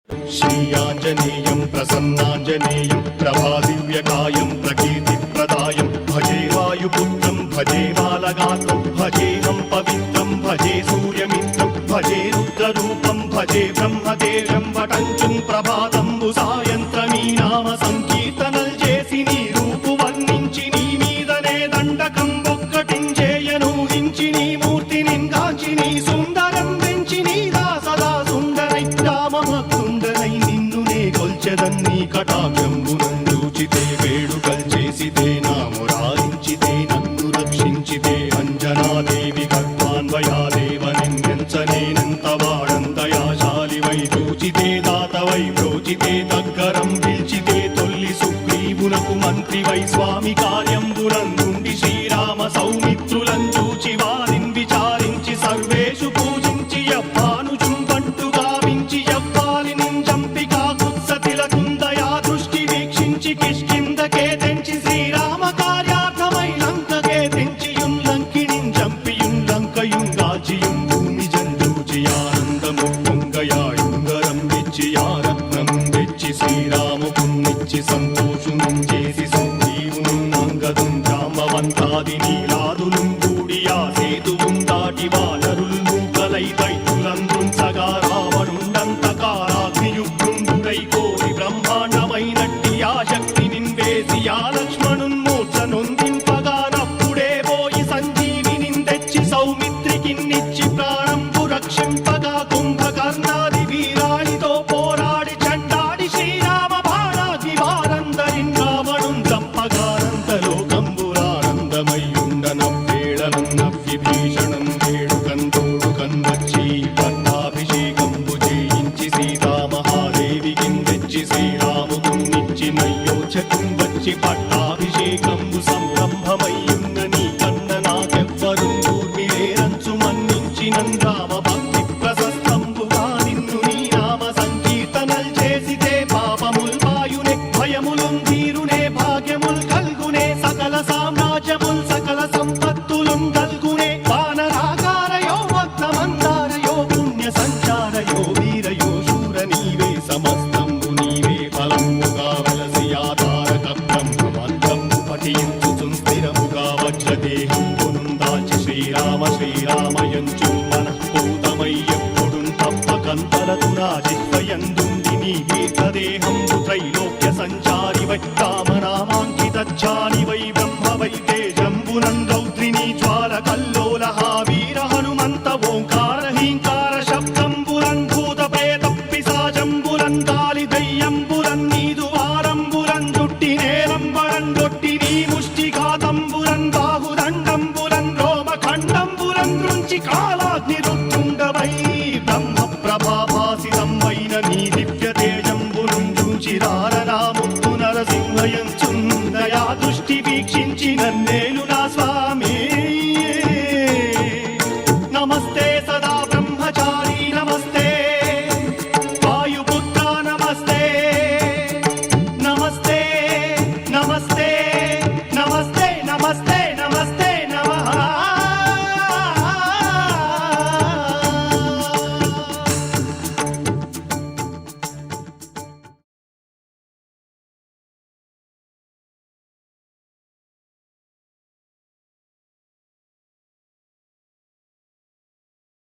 श्रीयाञ्जनेयं प्रसन्नाञ्जनेयं प्रभादिव्यकायं प्रकीर्तिप्रदायं भजे वायुपुत्रं भजे बालगात्रं भजेऽहं पवित्रं भजे सूर्यमित्रं भजे रुद्ररूपं भजे ब्रह्मदेवं वटञ्चुं ప్రభాతంబు సాయంత్రమీ నామ సంకీర్తనల్ చేసి నీ రూపు వర్ణించి నీ మీదనే దండకం ఒక్కటించేయను హించి నీ మూర్తిని గాంచి నీ సుందరం వెంచి నీ దాసదా సుందరై రామభక్తుండనై నిన్నునే కొల్చెదన్ని కటాక్షంబునందూచితే వేడుకల్ చేసితే నా మురారించితే నన్ను రక్షించితే అంజనాదేవి గర్వాన్వయాదేవ నిన్నెంచనేనంత వాడంతయాశాలివై చూచితే దాతవై ప్రోచితే దగ్గరం పిలిచితే తొల్లి సుగ్రీవునకు మంత్రివై స్వామి కార్యంబునందుండి శ్రీరామ సౌమిత్రులం చూచి వారిని విచారించి సర్వేషు పూజించి యవ్వాను చుంపంటు గావించి యవ్వాలిని చంపి కాకుత్సతిలకుందయా దృష్టి వీక్షించి కిష్కిందకే తెంచి శ్రీరామ కార్యార్థమై లంకకే తెంచియుం లంకిణిం చంపియుం లంకయుం రాజియుం భూమి జంజూచి ఆనందము పొంగయాయుంగరం విచ్చి ఆరత్నం తెచ్చి శ్రీరాముకున్నిచ్చి సంతోషుం చేసి సుగ్రీవును అంగదుం జాంబవంతాది నీలాదులుం కూడి ఆ సేతువుం దాటి వానరులు మూకలై దైత్యులందృంచగా రావణుండంతకారాగ్నియుగ్రుండుడై కోరి బ్రహ్మాండమైనట్టి ఆ శక్తి నిన్వేసి ఆ లక్ష్మణున్ మూర్ఛ నొందింపగానప్పుడే పోయి సంజీవిని తెచ్చి సౌమిత్రికిన్నిచ్చి ప్రాణంబు రక్షింపగా కుంభకర్ణాది వీరాళితో పోరాడి చండాడి శ్రీరామ బాణాది వారందరిన్ రావణున్ చంపగానంతలోకంబురానందమయ్యుండనవ్వేళనన్నవ్విభీషణం వేడుకంతోడుకన్ వచ్చి పట్టాభిషేకంబు చేయించి సీతామహాదేవికిన్ తెచ్చి శ్రీరాముకున్నిచ్చి నయ్యోచకుం వచ్చి పట్టాభిషేకంబు సంరంభమయ్యున్న నీ కన్న నాకెవ్వరు ఊర్మిలేరంచు మన్నించినన్ రామ భక్తి ప్రశస్తంబుగా నిన్ను నీ నామ సంకీర్తనల్ చేసితే పాపముల్ పాయునే భయములుం తీరునే భాగ్యముల్ కల్గునే సకల సామ్రాజ్యముల్ సకల సంపత్తులుం కల్గునే వానరాకారయో భక్తమందారయో పుణ్య సంచారయో వీరయో శూర నీవే సమస్తంబు నీవే ఫలముగా వలసి ఆధారక బ్రహ్మమంత్రము పఠించుచుం స్థిరముగా వజ్రదేహంబును దాచి శ్రీరామ శ్రీరామయంచు మనఃపూతమై ఎప్పుడుం తప్పకంతలతు నా జిహ్వయందుండి నీ దీర్ఘదేహంబు త్రైలోక్య సంచారివై రామనామాంకితచ్చానివై బ్రహ్మవై తేజంబునం రౌద్రిణీ జ్వాల కల్లోలహ వీర హనుమంత ఓంకార హీంకార శబ్దంబురం భూత ప్రేత పిశాచంబురం కాలి దయ్యంబురం నీదు వారంబురం జుట్టి నేరంబరం గొట్టి నీ ముష్టిఘాతంబురం బాహుదండంబురం రోమఖండంబురం దృంచి కాలాగ్ని రుత్తుండవై